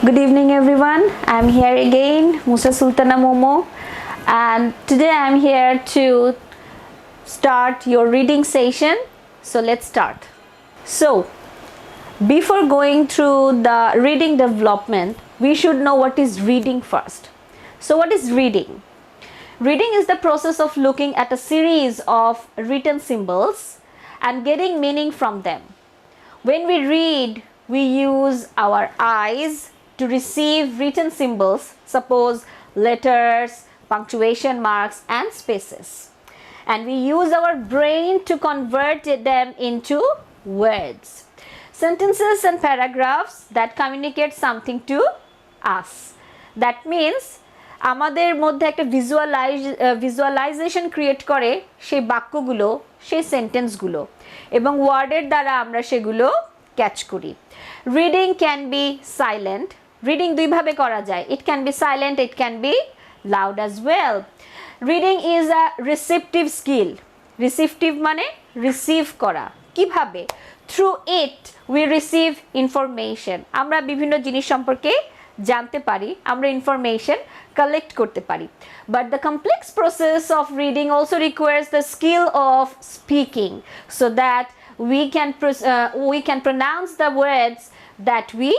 Good evening everyone. I'm here again, Musa Sultana Momo, and today I'm here to start your reading session. So let's start. So before going through the reading development, we should know what is reading first. So what is reading? Reading is the process of looking at a series of written symbols and getting meaning from them. When we read, we use our eyes to receive written symbols, suppose letters, punctuation marks and spaces. And we use our brain to convert them into words. Sentences and paragraphs that communicate something to us. That means আমাদের মধ্যে একটা visualisation create করে সেই বাক্যগুলো, সেই সেন্টেন্সগুলো এবং ওয়ার্ডের দ্বারা আমরা সেগুলো ক্যাচ করি। Reading can be silent. Reading দুইভাবে করা যায়। It can be silent, it can be loud as well. Reading is a receptive skill. Receptive মানে রিসিভ করা। কিভাবে? Through it we receive information. আমরা বিভিন্ন জিনিস সম্পর্কে জানতে পারি, আমরা ইনফরমেশন কালেক্ট করতে পারি। But the complex process of reading also requires the skill of speaking so that we can pronounce the words that we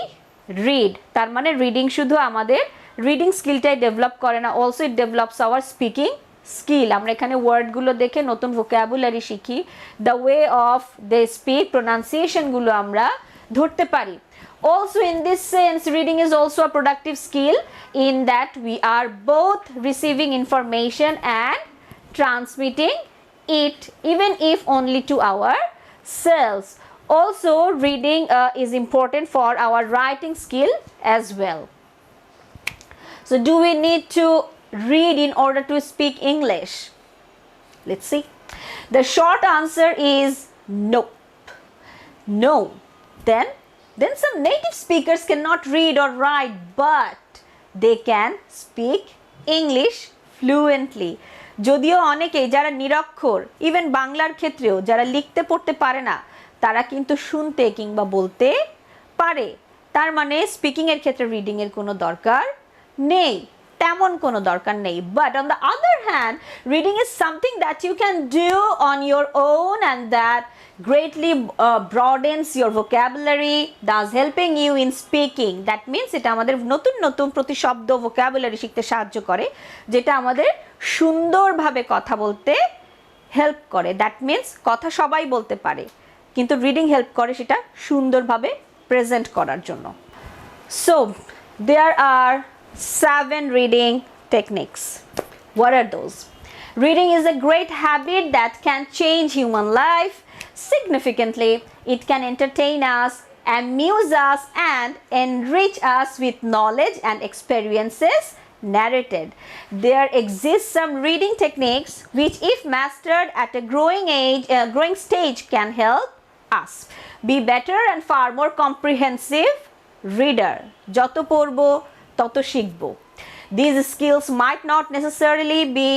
read. তার মানে রিডিং শুধু আমাদের রিডিং স্কিলটাই ডেভেলপ করে না, also it develops our speaking skill. আমরা এখানে ওয়ার্ডগুলো দেখে নতুন ভোকাবুলারি শিখি, the way of they speak, pronunciation গুলো আমরা ধরতে পারি। Also in this sense, reading is also a productive skill in that we are both receiving information and transmitting it, even if only to ourselves. Also reading is important for our writing skill as well. So do we need to read in order to speak English? Let's see. The short answer is nope. No. Then some native speakers cannot read or write, but they can speak English fluently. যদিও অনেকেই যারা নিরক্ষর, even বাংলার ক্ষেত্রেও যারা লিখতে পড়তে পারে না, তারা কিন্তু শুনতে কিংবা বলতে পারে। তার মানে স্পিকিং এর ক্ষেত্রে রিডিং এর কোনো দরকার নেই, তেমন কোনো দরকার নেই। But on the other hand, reading is something that you can do on your own and that greatly broadens your vocabulary, thus helping you in speaking. That means এটা আমাদের নতুন নতুন প্রতিশব্দ vocabulary শিখতে সাহায্য করে, যেটা আমাদের সুন্দরভাবে কথা বলতে হেল্প করে। That means কথা সবাই বলতে পারে, কিন্তু রিডিং হেল্প করে সেটা সুন্দরভাবে প্রেজেন্ট করার জন্য। So there are 7 reading techniques. What are those? Reading is a great habit that can change human life significantly. It can entertain us, amuse us, and enrich us with knowledge and experiences narrated. There exist some reading techniques which, if mastered at a growing stage, can help us be better and far more comprehensive reader. যত পড়বো তত শিখবো। These skills might not necessarily be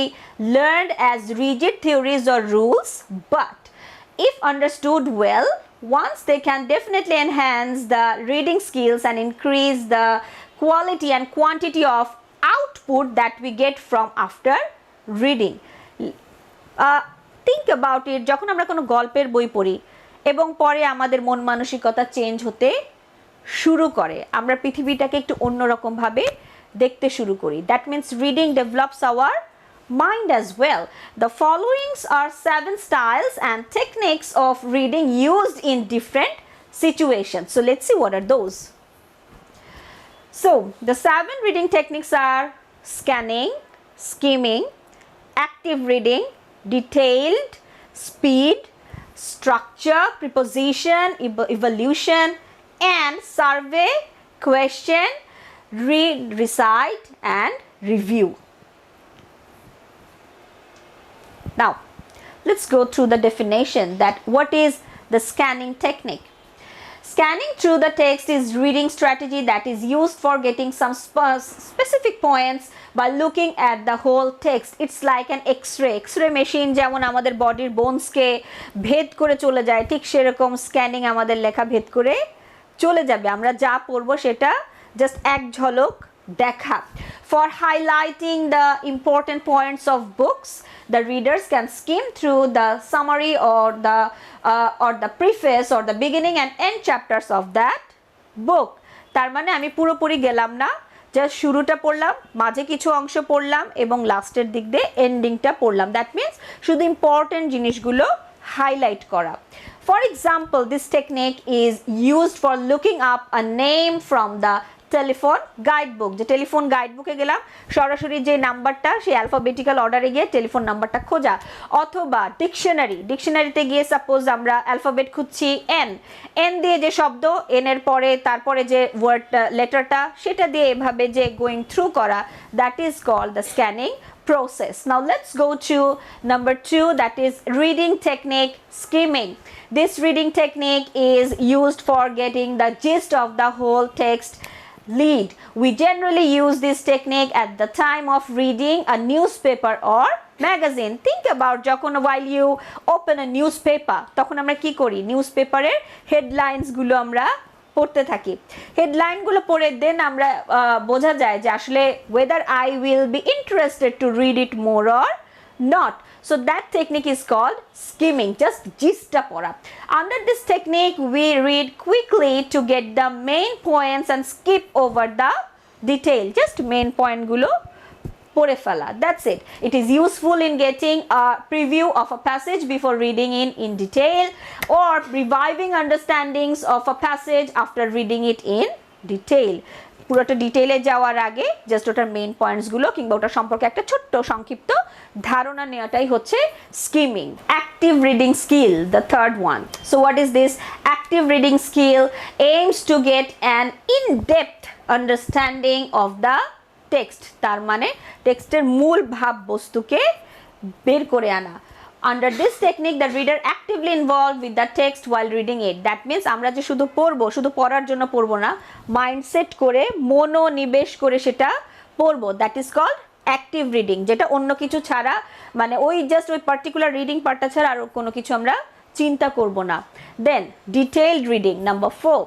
learned as rigid theories or rules, but if understood well, once they can definitely enhance the reading skills and increase the quality and quantity of output that we get from after reading. Think about it, যখন আমরা কোনো গল্পের বই পড়ি এবং পরে আমাদের মন মানসিকতা চেঞ্জ হতে শুরু করে, আমরা পৃথিবীটাকে একটু অন্যরকম ভাবে দেখতে শুরু করি। That means reading develops our mind as well. The followings are 7 styles and techniques of reading used in different situations. So let's see what are those. So the 7 reading techniques are scanning, skimming, active reading, detailed, speed, structure, preposition, evolution, and survey, question, read, recite, and review. Now, let's go through the definition that what is the scanning technique. Scanning through the text is reading strategy that is used for getting some specific points by looking at the whole text. It's like an X-ray. X-ray machine যেমন আমাদের বডির বোনসকে ভেদ করে চলে যায়, ঠিক সেরকম scanning আমাদের লেখা ভেদ করে চলে যাবে। আমরা যা পড়বো সেটা জাস্ট এক ঝলক দেখা। For highlighting the important points of books, the readers can skim through the summary or the preface or the beginning and end chapters of that book. তার মানে আমি পুরোপুরি গেলাম না, জাস্ট শুরুটা পড়লাম, মাঝে কিছু অংশ পড়লাম এবং লাস্টের দিক দিয়ে এন্ডিংটা পড়লাম। দ্যাট মিন্স শুধু ইম্পর্টেন্ট জিনিসগুলো হাইলাইট করা। For example, this technique is used for looking up a name from the telephone guidebook. যে টেলিফোন গাইডবুকে গেলাম, সরাসরি যে নাম্বারটা সেই অ্যালফাবেটিক্যাল অর্ডারে গিয়ে টেলিফোন নাম্বারটা খোঁজা, অথবা ডিকশনারিতে গিয়ে সাপোজ আমরা অ্যালফাবেট খুঁজছি এন দিয়ে যে শব্দ, এন এর পরে তারপরে যে ওয়ার্ডটা লেটারটা সেটা দিয়ে এভাবে যে গোয়িং থ্রু করা, that is called the scanning process. Now let's go to number 2, that is reading technique, skimming. This reading technique is used for getting the gist of the whole text lead. We generally use this technique at the time of reading a newspaper or magazine. Think about যখন while you open a newspaper, তখন আমরা কি করি, নিউজপেপারের headlines গুলো আমরা পড়তে থাকি। হেডলাইনগুলো পড়ে দেন আমরা বোঝা যায় যে আসলে whether I will be interested to read it more or not. So that technique is called skimming, just gistটা পড়া। Under this technique we read quickly to get the main points and skip over the detail, just main point গুলো পড়ে ফেলা, that's it. It is useful in getting a preview of a passage before reading in detail, or reviving understandings of a passage after reading it in detail. পুরোটা ডিটেইলে যাওয়ার আগে just ওটার main পয়েন্টসগুলো কিংবা ওটার সম্পর্কে একটা ছোট্ট সংক্ষিপ্ত ধারণা নেওয়াটাই হচ্ছে skimming. Active reading skill, the third one. So what is this? Active reading skill aims to get an in-depth understanding of the text. তার মানে টেক্সটের মূল ভাববস্তুকে বের করে আনা। Under this technique, the reader actively involved with the text while reading it. That means আমরা যে শুধু পড়বো, শুধু পড়ার জন্য পড়বো না, মাইন্ডসেট করে মনোনিবেশ করে সেটা পড়বো, that is called active reading. যেটা অন্য কিছু ছাড়া, মানে ওই জাস্ট ওই পার্টিকুলার রিডিং পার্টটা ছাড়া আর কোনো কিছু আমরা চিন্তা করব না। Then detailed reading, number 4.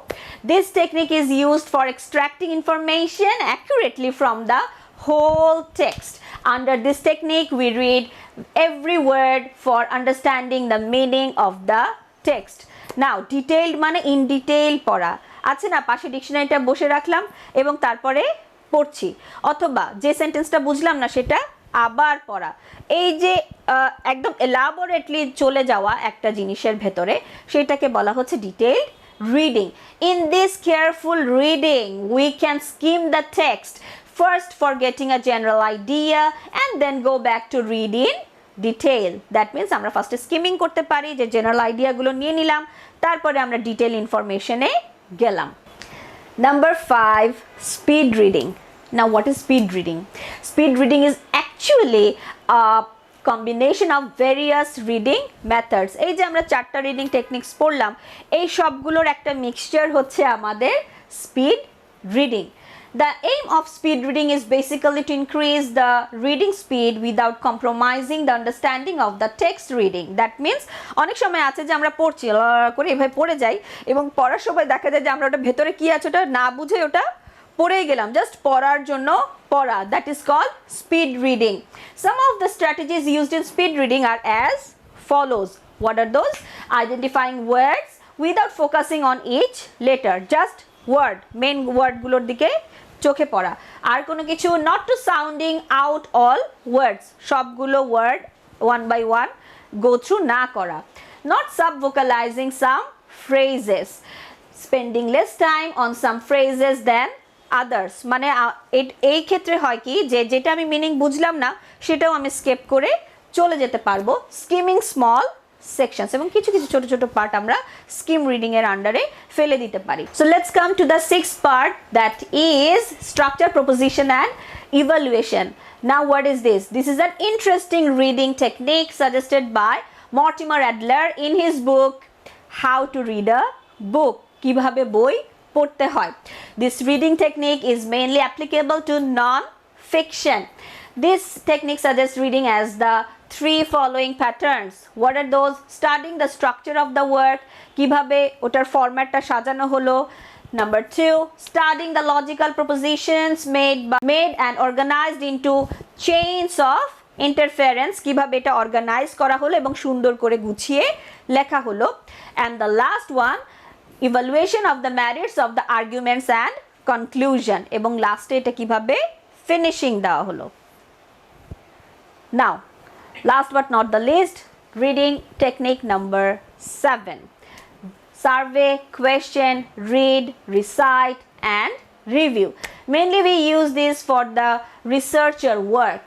This technique is used for extracting information accurately from the whole text. Under this technique we read every word for understanding the meaning of the text. Now detailed মানে in detail পড়া আছে না, পাশে ডিকশনারিটা বসে রাখলাম এবং তারপরে পড়ছি, অথবা যে সেন্টেন্সটা বুঝলাম না সেটা আবার পড়া। এই যে একদম এলাবোরেটলি চলে যাওয়া একটা জিনিসের ভেতরে, সেটাকে বলা হচ্ছে detailed reading. In this careful reading we can skim the text first for getting a general idea and then go back to read in detail. That means আমরা ফার্স্টে স্কিমিং করতে পারি, যে জেনারেল আইডিয়াগুলো নিয়ে নিলাম, তারপরে আমরা ডিটেইল ইনফরমেশনে গেলাম। Number 5, speed reading. Now what is speed reading? Speed reading is actually a combination of various reading methods. এই যে আমরা 4টা রিডিং টেকনিক্স পড়লাম, এই সবগুলোর একটা মিক্সচার হচ্ছে আমাদের speed reading. The aim of speed reading is basically to increase the reading speed without compromising the understanding of the text reading. That means অনেক সময় আছে যে আমরা পড়ছি করে এভাবে পড়ে যাই এবং পড়ার সময় দেখা যায় যে আমরা ওটা ভেতরে কি আছে ওটা না বুঝে ওটা পড়েই গেলাম, জাস্ট পড়ার জন্য পড়া, that is called speed reading. Some of the strategies used in speed reading are as follows. What are those? Identifying words without focusing on each letter, just word, main word গুলোর দিকে চোখে পড়া, আর কোনো কিছু, not to sounding out all words, সবগুলো word one by one go through না করা, not sub-vocalizing some phrases, spending less time on some phrases than others. মানে এই ক্ষেত্রে হয় কি যে যেটা আমি মিনিং বুঝলাম না সেটাও আমি স্কিপ করে চলে যেতে পারবো। স্কিমিং স্মল সেকশনস, এবং কিছু কিছু ছোট ছোট পার্ট আমরা স্কিম রিডিং এর আন্ডারে ফেলে দিতে পারি। So let's come to the 6th part, that is structure, proposition and evaluation. Now what is this? This is an interesting reading technique suggested by Mortimer Adler in his book how to read a book, কিভাবে বই পড়তে হয়। This reading technique is mainly applicable to non-fiction. This technique suggests reading as the 3 following patterns. What are those? Studying the structure of the work, কিভাবে ওটার ফরম্যাটটা সাজানো হলো, Number 2, studying the logical propositions made and organized into chains of interference, কিভাবে এটা organise করা হলো এবং সুন্দর করে গুছিয়ে লেখা হলো। And the last one, evaluation of the merits of the arguments and conclusion, এবং লাস্টে এটা কিভাবে ফিনিশিং দেওয়া হলো। Now, last but not the least, reading technique number 7. Survey, question, read, recite, and review. Mainly we use this for the researcher work.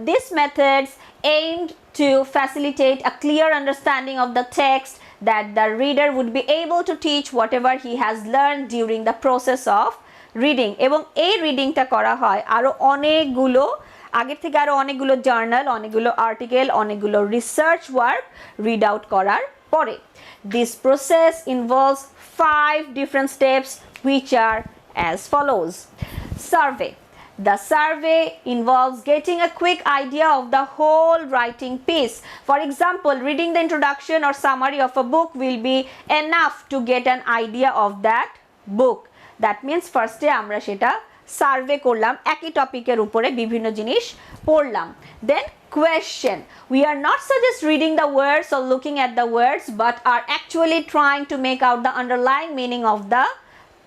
These methods aimed to facilitate a clear understanding of the text that the reader would be able to teach whatever he has learned during the process of reading. এবং এই রিডিংটা করা হয় আরো অনেকগুলো আগের থেকে আরো অনেকগুলো জার্নাল, অনেকগুলো আর্টিকেল, অনেকগুলো রিসার্চ ওয়ার্ক রিড আউট করার পরে। This process involves 5 different steps which are as follows. Survey. The survey involves getting a quick idea of the whole writing piece. For example, reading the introduction or summary of a book will be enough to get an idea of that book. That means first day আমরা সেটা survey করলাম, একই টপিকের উপরে বিভিন্ন জিনিস পড়লাম। Then question. We are not just reading the words or looking at the words, but are actually trying to make out the underlying meaning of the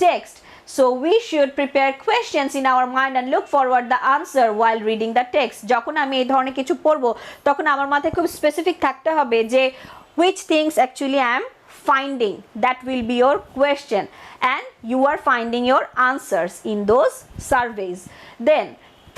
text. So we should prepare questions in our mind and look forward the answer while reading the text. যখন আমি এই ধরনের কিছু পড়বো তখন আমার মাথায় খুব স্পেসিফিক থাকতে হবে যে which things actually I am finding. That will be your question, and you are finding your answers in those surveys. Then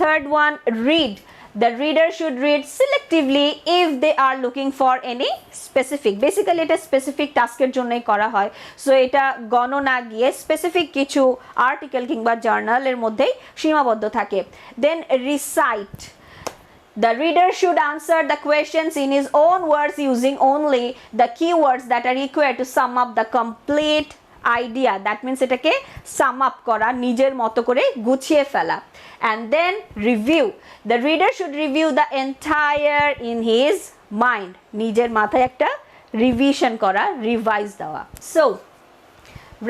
third one, read. The reader should read selectively if they are looking for any specific. Basically এটা specific টাস্কের জন্যই করা হয়, so এটা গণনা গিয়ে specific কিছু article কিংবা জার্নালের মধ্যেই সীমাবদ্ধ থাকে। Then recite. The reader should answer the questions in his own words using only the keywords that are required to sum up the complete idea. That means এটাকে sum up করা, নিজের মতো করে গুছিয়ে ফেলা। And then review. The reader should review the entire in his mind. নিজের মাথায় একটা রিভিশন করা, রিভাইজ দেওয়া। So,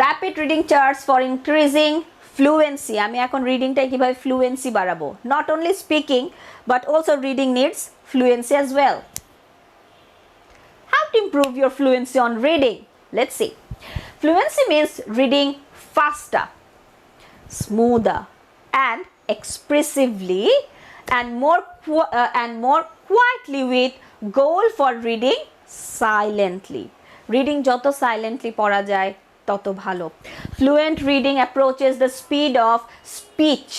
rapid reading charts for increasing fluency. আমি এখন রিডিংটাই কিভাবে ফ্লুয়েন্সি বাড়াবো। Not only speaking but also reading needs fluency as well. How to improve your fluency on reading? Let's see. Fluency means reading faster, smoother, and expressively, and more quietly, with goal for reading silently. Reading যত silently পড়া যায় তত ভালো। Fluent reading approaches the speed of speech.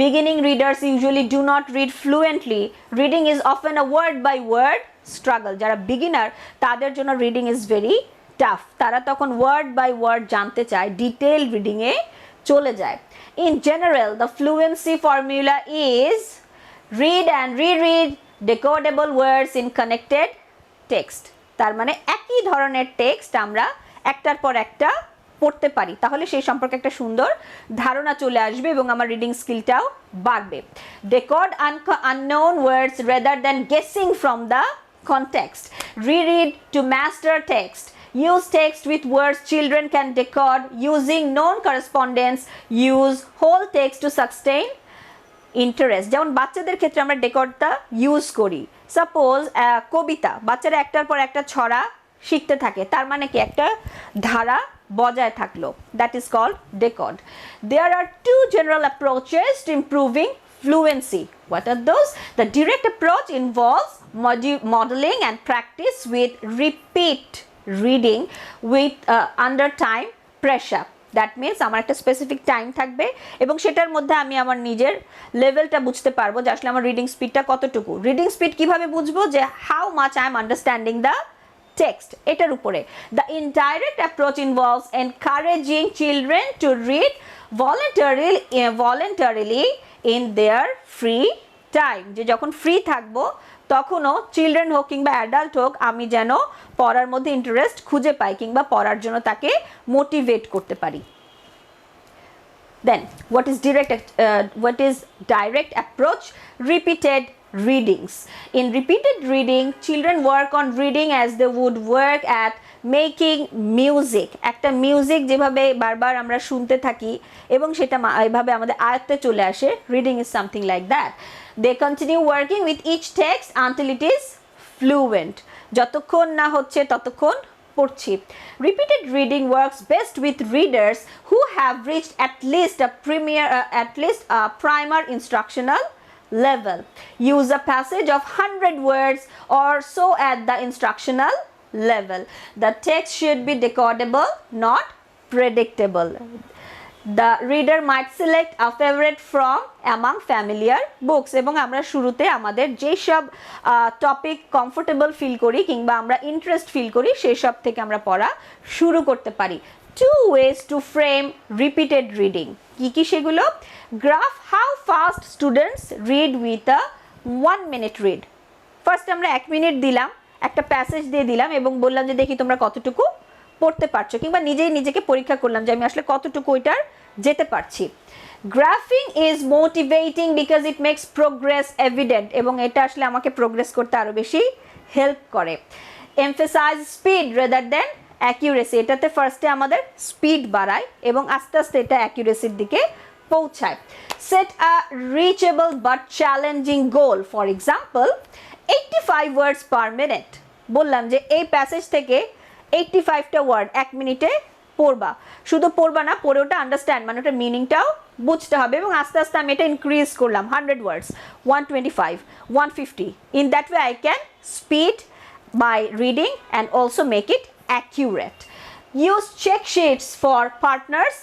Beginning readers usually do not read fluently. Reading is often a word by word struggle. যারা beginner তাদের জন্য reading is very tough. তারা তখন word by word জানতে চায়, detail reading এ চলে যায়। In general, the fluency formula is read and reread decodable words in connected text. তার মানে একই ধরনের টেক্সট আমরা একটার পর একটা পড়তে পারি, তাহলে সেই সম্পর্কে একটা সুন্দর ধারণা চলে আসবে এবং আমার রিডিং স্কিলটাও বাড়বে। Decode unknown words rather than guessing from the context. Reread to master text. Use text with words children can decode using known correspondence. Use whole text to sustain interest. যেমন বাচ্চাদের ক্ষেত্রে আমরা ডেকোডটা ইউজ করি। Suppose কবিতা, বাচ্চারা একটার পর একটা ছড়া শিখতে থাকে, তার মানে কি একটা ধারা বজায় থাকলো। That is called decode. There are 2 general approaches to improving fluency. What are those? The direct approach involves modeling and practice with repeat reading with under time pressure. That means আমার একটা স্পেসিফিক টাইম থাকবে এবং সেটার মধ্যে আমি আমার নিজের লেভেলটা বুঝতে পারবো যে আসলে আমার রিডিং স্পিডটা কতটুকু। রিডিং স্পিড কিভাবে বুঝবো? যে how much I am understanding the text, এটার উপরে। The indirect approach involves encouraging children to read voluntarily in their free time. যে যখন ফ্রি থাকবো তখনও চিলড্রেন হোক কিংবা অ্যাডাল্ট হোক আমি যেন পড়ার মধ্যে ইন্টারেস্ট খুঁজে পাই কিংবা পড়ার জন্য তাকে মোটিভেট করতে পারি। Then what is direct approach? Repeated readings. In repeated reading, children work on reading as they would work at making music. একটা মিউজিক যেভাবে বারবার আমরা শুনতে থাকি এবং সেটা এইভাবে আমাদের আয়ত্তে চলে আসে, reading is something like that. They continue working with each text until it is fluent. যতক্ষণ না হচ্ছে ততক্ষণ পড়ছি। Repeated reading works best with readers who have reached at least a primer instructional level. Use a passage of 100 words or so at the instructional level. The text should be decodable, not predictable. The reader might select a favorite from among familiar books. এবং আমরা শুরুতে আমাদের যেসব topic comfortable feel করি কিংবা আমরা interest feel করি সেই সব থেকে আমরা পড়া শুরু করতে পারি। 2 ways to frame repeated reading. কি সেগুলো? Graph how fast students read with a 1 minute read. First আমরা 1 মিনিট দিলাম, একটা প্যাসেজ দিয়ে দিলাম এবং বললাম যে দেখি তোমরা কতটুকু পড়তে পারছো, কিংবা নিজেই নিজেকে পরীক্ষা করলাম যে আমি আসলে কতটুকু ওইটার যেতে পারছি। Graphing is motivating because it makes progress evident, এবং এটা আসলে আমাকে প্রোগ্রেস করতে আরও বেশি হেল্প করে। Emphasise speed rather than accuracy, এটাতে ফার্স্টে আমাদের স্পিড বাড়ায় এবং আস্তে আস্তে এটা অ্যাকিউরেসির দিকে পৌঁছায়। Set a reachable but challenging goal, for example 85 words per minute. বললাম যে এই প্যাসেজ থেকে 85টা ওয়ার্ড 1 মিনিটে পড়বা, শুধু পড়বা না, পড়ে ওটা আন্ডারস্ট্যান্ড মানে ওটার মিনিংটাও বুঝতে হবে, এবং আস্তে আস্তে আমি এটা ইনক্রিজ করলাম 100 ওয়ার্ডস, 125, 150। In that way I can speed my reading and also make it accurate. Use check sheets for partners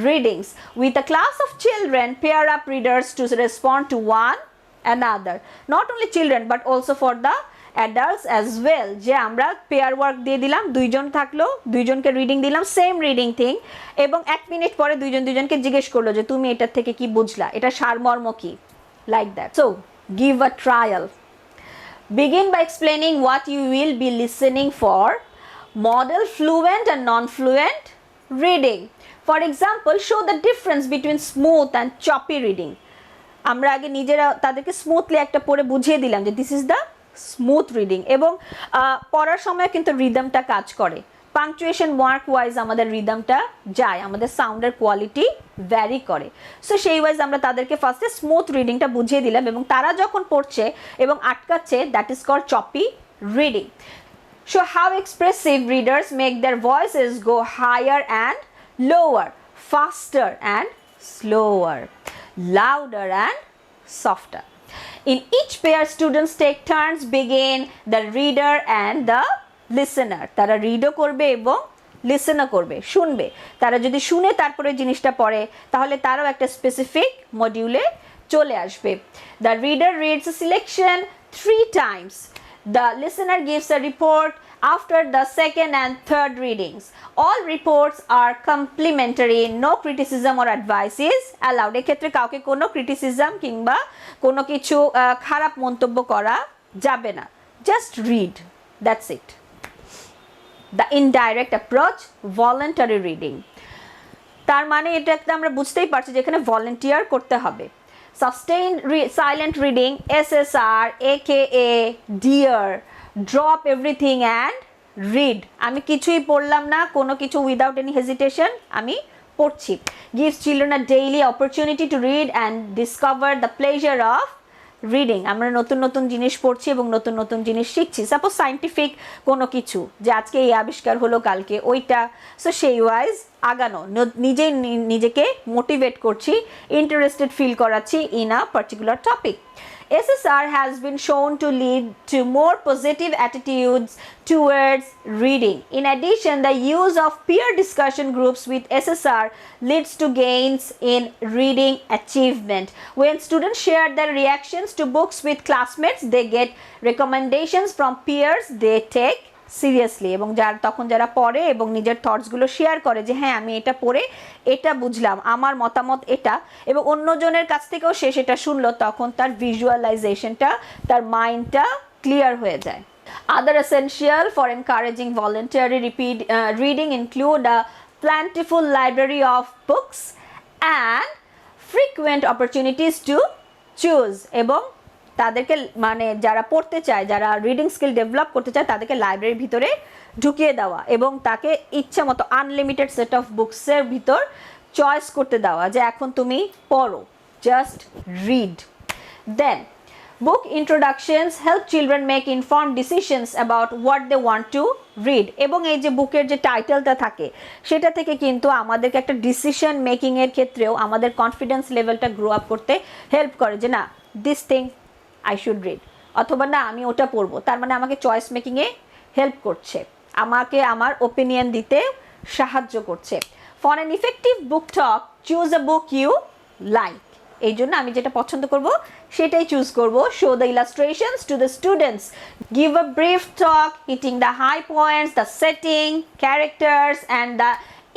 readings. With a class of children, pair up readers to respond to one another. Not only children but also for the adults as well. যে আমরা pair work দিয়ে দিলাম, দুইজন থাকলো, দুইজনকে reading দিলাম same reading thing, এবং 1 minute পরে দুইজনকে জিজ্ঞেস করলো যে তুমি এটার থেকে কি বুঝলা, এটা সারমর্ম কি, like that. So give a trial. Begin by explaining what you will be listening for. Model fluent and non-fluent reading. For example, show the difference between smooth and choppy reading. আমরা আগে নিজেরা তাদেরকে স্মুথলি একটা পড়ে বুঝিয়ে দিলাম যে this is the smooth reading, এবং পড়ার সময় কিন্তু রিদমটা কাজ করে। পাংচুয়েশন মার্ক ওয়াইজ আমাদের রিদমটা যায়, আমাদের সাউন্ডের কোয়ালিটি ভ্যারি করে। সো সেই ওয়াইজ আমরা তাদেরকে ফার্স্টে স্মুথ রিডিংটা বুঝিয়ে দিলাম, এবং তারা যখন পড়ছে এবং আটকাচ্ছে that is called choppy reading. Show how expressive readers make their voices go higher and lower, faster and slower, louder and softer. In each pair, students take turns, begin the reader and the listener. তারা রিডও করবে এবং লিসেনও করবে, শুনবে। তারা যদি শুনে তারপরে জিনিসটা পড়ে তাহলে তারাও একটা স্পেসিফিক মডিউলে চলে আসবে। The reader reads a selection 3 times. The listener gives a report after the second and third readings. All reports are complimentary. No criticism or advice is allowed. এক্ষেত্রে কাউকে কোনো ক্রিটিসিজম কিংবা কোনো কিছু খারাপ মন্তব্য করা যাবে না। Just read. That's it. The indirect approach, voluntary reading. তার মানে এটা একটা আমরা বুঝতেই পারছি যে এখানে ভলান্টিয়ার করতে হবে। Sustained silent reading, SSR, AKA, dear, drop everything and read. আমি কিছুই পড়লাম না, কোনো কিছু without any hesitation আমি পড়ছি। Gives children a daily opportunity to read and discover the pleasure of reading. আমরা নতুন নতুন জিনিস পড়ছি এবং নতুন নতুন জিনিস শিখছি। সাপোজ সায়েন্টিফিক কোনো কিছু, যে আজকে এই আবিষ্কার হলো কালকে ওইটা, সো সেই ওয়াইজ আগানো, নিজেই নিজেকে মোটিভেট করছি, ইন্টারেস্টেড ফিল করাচ্ছি in a particular topic. SSR has been shown to lead to more positive attitudes towards reading. In addition, the use of peer discussion groups with SSR leads to gains in reading achievement. When students share their reactions to books with classmates, they get recommendations from peers they take seriously, এবং তখন যারা পড়ে এবং নিজের থটসগুলো share করে যে হ্যাঁ আমি এটা পড়ে এটা বুঝলাম, আমার মতামত এটা, এবং অন্যজনের কাছ থেকেও সে সেটা শুনলো, তখন তার ভিজুয়ালাইজেশনটা, তার মাইন্ডটা ক্লিয়ার হয়ে যায়। Other essential for encouraging voluntary reading include a plentiful library of books and frequent opportunities to choose, এবং তাদেরকে মানে যারা পড়তে চায়, যারা রিডিং স্কিল ডেভেলপ করতে চায়, তাদেরকে লাইব্রেরির ভিতরে ঢুকিয়ে দেওয়া এবং তাকে ইচ্ছা মতো আনলিমিটেড সেট অফ বুকসের ভিতর চয়েস করতে দেওয়া যে এখন তুমি পড়ো, just read. Then book introductions help children make informed decisions about what they want to read, এবং এই যে বুকের যে টাইটেলটা থাকে সেটা থেকে কিন্তু আমাদেরকে একটা ডিসিশন মেকিং এর ক্ষেত্রেও আমাদের কনফিডেন্স লেভেলটা গ্রো আপ করতে হেল্প করে যে না, this thing I should read, অথবা না আমি ওটা পড়বো। তার মানে আমাকে চয়েস মেকিংয়ে হেল্প করছে, আমাকে আমার ওপিনিয়ন দিতে সাহায্য করছে। For an effective book talk choose a book you like, এই জন্য আমি যেটা পছন্দ করব সেটাই চুজ করব। Show the illustrations to the students, give a brief talk hitting the high points, the setting, characters and the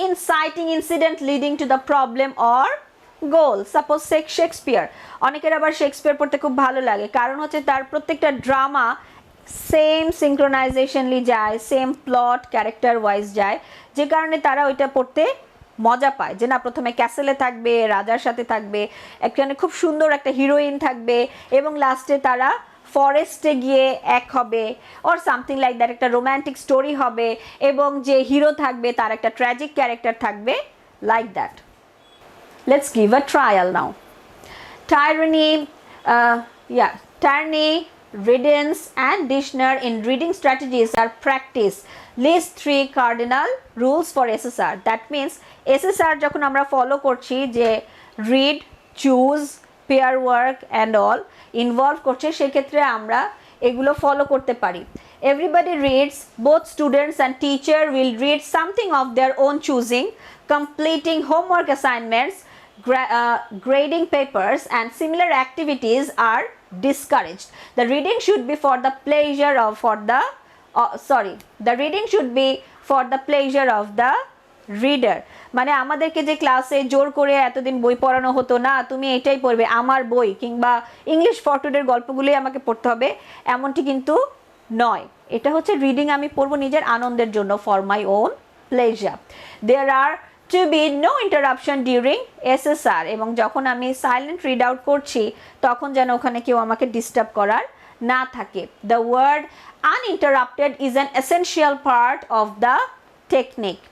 inciting incident leading to the problem or goal. Suppose Shakespeare, অনেকের আবার শেক্সপিয়ার পড়তে খুব ভালো লাগে, কারণ হচ্ছে তার প্রত্যেকটা ড্রামা সেম সিঙ্ক্রোনাইজেশনলি যায়, সেম প্লট ক্যারেক্টার ওয়াইজ যায়, যে কারণে তারা ওইটা পড়তে মজা পায় যে না প্রথমে ক্যাসেলে থাকবে, রাজার সাথে থাকবে, একখানে খুব সুন্দর একটা হিরোইন থাকবে এবং লাস্টে তারা ফরেস্টে গিয়ে এক হবে অর সামথিং লাইক দ্যাট, একটা রোম্যান্টিক স্টোরি হবে এবং যে হিরো থাকবে তার একটা ট্র্যাজিক ক্যারেক্টার থাকবে, like that. Let's give a trial now. Tyranny, Redens and Dishner in reading strategies are practiced. List 3 cardinal rules for SSR. That means SSR যখন আমরা ফলো করছি যে read, choose, pair work and all involve করছে, সেক্ষেত্রে আমরা এগুলো follow করতে পারি। Everybody reads, both students and teacher will read something of their own choosing, completing homework assignments, grading papers and similar activities are discouraged. The reading should be for the pleasure of the reading should be for the pleasure of the reader. মানে আমাদেরকে যে ক্লাসে জোর করে এতদিন বই পড়ানো হতো না, তুমি এটাই পড়বে, আমার বই কিংবা ইংলিশ ফরটুডের গল্পগুলোই আমাকে পড়তে হবে, এমনটি কিন্তু নয়। এটা হচ্ছে রিডিং আমি পড়বো নিজের আনন্দের জন্য, for my own pleasure. There are to be no interruption during SSR, এবং যখন আমি সাইলেন্ট রিড আউট করছি তখন যেন ওখানে কেউ আমাকে ডিস্টার্ব করার না থাকে। The word uninterrupted is an essential part of the technique.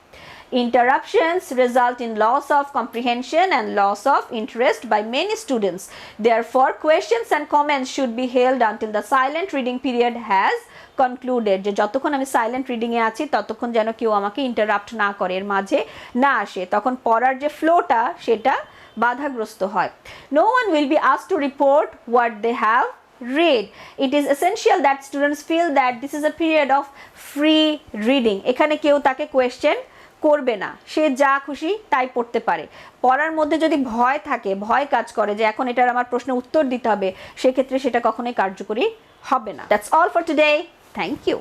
Interruptions result in loss of comprehension and loss of interest by many students. Therefore, questions and comments should be held until the silent reading period has concluded. যে যতক্ষণ আমি silent reading a আছি ততক্ষণ যেন কেউ আমাকে interrupt না করে, এর মাঝে না আসে, তখন পড়ার যে ফ্লোটা সেটা বাধাগ্রস্ত হয়। No one will be asked to report what they have read. It is essential that students feel that this is a period of free reading. এখানে কেউ তাকে কোয়েশ্চেন করবে না, সে যা খুশি তাই পড়তে পারে। পড়ার মধ্যে যদি ভয় থাকে, ভয় কাজ করে যে এখন এটার আমার প্রশ্নের উত্তর দিতে হবে, সেক্ষেত্রে সেটা কখনোই কার্যকরী হবে না। That's all for today. Thank you.